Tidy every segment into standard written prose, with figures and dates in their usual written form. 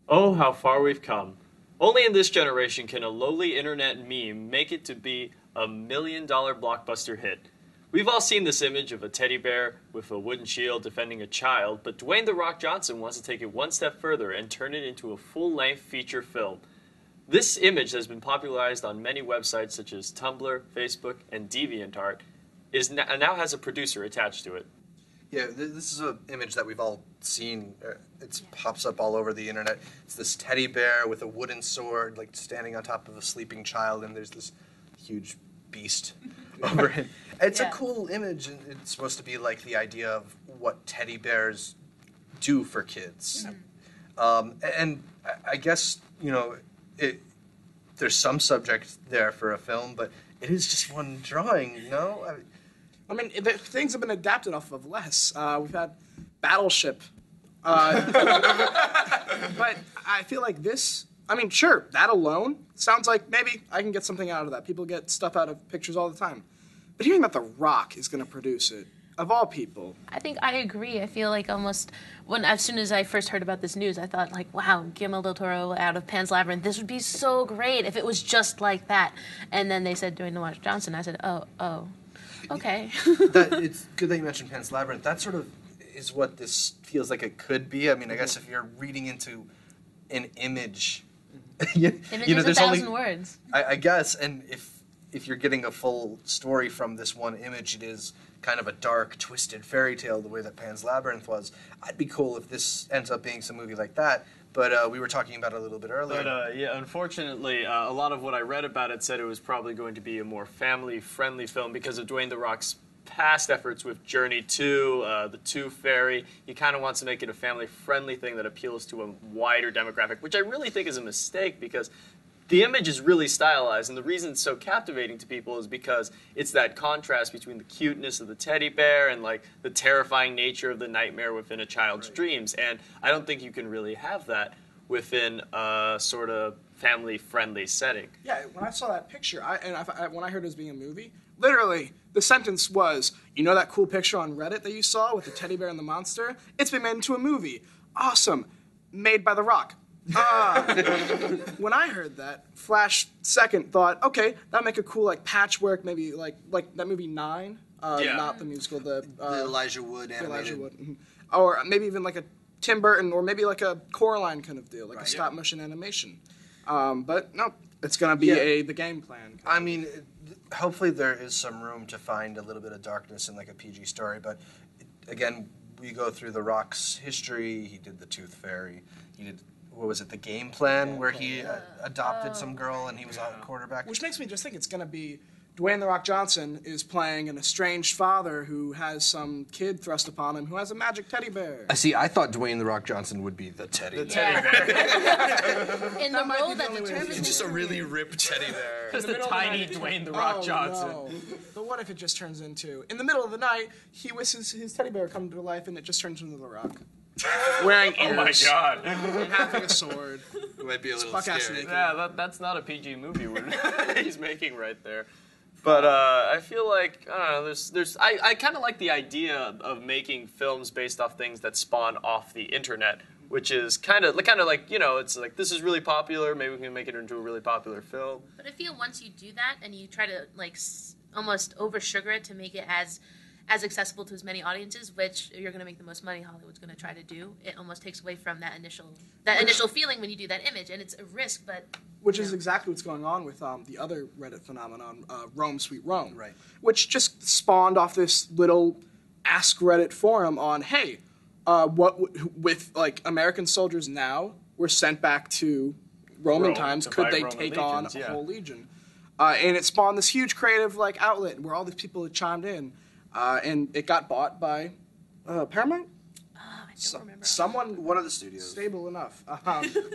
Oh, how far we've come. Only in this generation can a lowly internet meme make it to be a $1 million blockbuster hit. We've all seen this image of a teddy bear with a wooden shield defending a child, but Dwayne "The Rock" Johnson wants to take it one step further and turn it into a full-length feature film. This image has been popularized on many websites such as Tumblr, Facebook, and DeviantArt, now has a producer attached to it. Yeah, this is an image that we've all seen. It pops up all over the internet. It's this teddy bear with a wooden sword, like standing on top of a sleeping child, and there's this huge beast over him. It's a cool image, and it's supposed to be like the idea of what teddy bears do for kids. And I guess, there's some subject there for a film, but it is just one drawing, I mean, things have been adapted off of less. We've had Battleship. But I feel like this, sure, that alone sounds like maybe I can get something out of that. People get stuff out of pictures all the time. But hearing that The Rock is going to produce it, of all people. I think I agree. I feel like almost as soon as I first heard about this news, I thought like, wow, Guillermo del Toro out of Pan's Labyrinth. This would be so great if it was just like that. And then they said Dwayne "The Rock" Johnson. I said, oh. Okay. It's good that you mentioned Pan's Labyrinth. That sort of is what this feels like it could be. I mean, I guess if you're reading into an image, Images there's 1,000 words. I guess, and if you're getting a full story from this one image, it is kind of a dark, twisted fairy tale the way that Pan's Labyrinth was. I'd be cool if this ends up being some movie like that. But we were talking about it a little bit earlier. But unfortunately, a lot of what I read about it said it was probably going to be a more family-friendly film because of Dwayne "The Rock's" past efforts with Journey 2, The Tooth Fairy. He kind of wants to make it a family-friendly thing that appeals to a wider demographic, which I really think is a mistake because the image is really stylized, and the reason it's so captivating to people is because it's that contrast between the cuteness of the teddy bear and like the terrifying nature of the nightmare within a child's dreams. And I don't think you can really have that within a sort of family-friendly setting. Yeah, when I saw that picture, when I heard it was being a movie, literally the sentence was, you know that cool picture on Reddit that you saw with the teddy bear and the monster? It's been made into a movie. Awesome. Made by The Rock. When I heard that, flash second thought, okay, that'd make a cool like patchwork, maybe like that movie 9, not the musical, the Elijah Wood animated. Or maybe even like a Tim Burton, or maybe like a Coraline kind of deal, like a stop motion animation. But no, it's gonna be the game plan. I mean, hopefully there is some room to find a little bit of darkness in like a PG story, but again, we go through The Rock's history. He did The Tooth Fairy. He did, what was it, The Game Plan, where he adopted some girl and he was a quarterback. Which makes me just think it's going to be Dwayne "The Rock" Johnson is playing an estranged father who has some kid thrust upon him who has a magic teddy bear. I thought Dwayne "The Rock" Johnson would be the teddy bear. Teddy bear. In the role that determines He's just a really ripped teddy bear. Just a tiny Dwayne "The Rock" Johnson. No. But what if it just turns into, in the middle of the night, he wishes his teddy bear come to life and it just turns into The Rock. Wearing ears. Oh my god. Having a sword. It might be a little Fuck-ass scary. naked. Yeah, that's not a PG movie he's making right there. But I feel like, I don't know, I kind of like the idea of making films based off things that spawn off the internet, which is kind of like, it's like, this is really popular, maybe we can make it into a really popular film. But I feel once you do that and you try to like almost over sugar it to make it as accessible to as many audiences, which you're going to make the most money Hollywood's going to try to do, it almost takes away from that initial feeling when you do that image, and it's a risk, but... Which is exactly what's going on with the other Reddit phenomenon, Rome Sweet Rome, Right. which just spawned off this little Ask Reddit forum on, hey, with like American soldiers now were sent back to Roman times, could they take on a whole legion? And it spawned this huge creative like outlet where all these people had chimed in. And it got bought by Paramount? I don't remember. Someone, One of the studios. stable enough.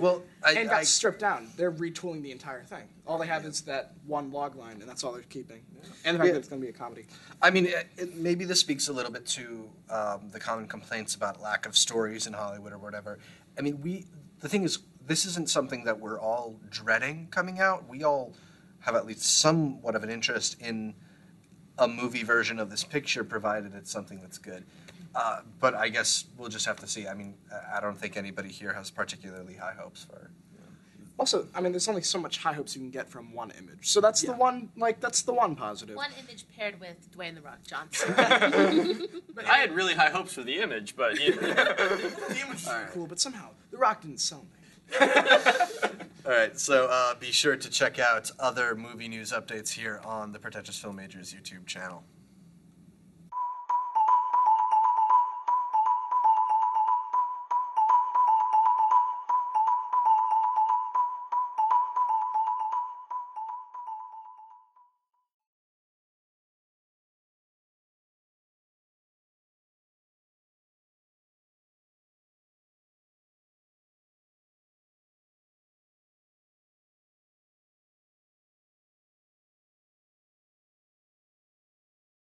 Well, and got stripped down. They're retooling the entire thing. All they have is that one log line, and that's all they're keeping. And the fact that it's going to be a comedy. I mean, maybe this speaks a little bit to the common complaints about lack of stories in Hollywood or whatever. I mean, the thing is, this isn't something that we're all dreading coming out. We all have at least somewhat of an interest in a movie version of this picture, provided it's something that's good. But I guess we'll just have to see. I mean, I don't think anybody here has particularly high hopes for. Also, I mean, there's only so much high hopes you can get from one image. So that's the one, that's the one positive. One image paired with Dwayne "The Rock" Johnson. I had really high hopes for the image, but The image was cool, but somehow The Rock didn't sell me. All right, so be sure to check out other movie news updates here on the Pretentious Film Majors YouTube channel.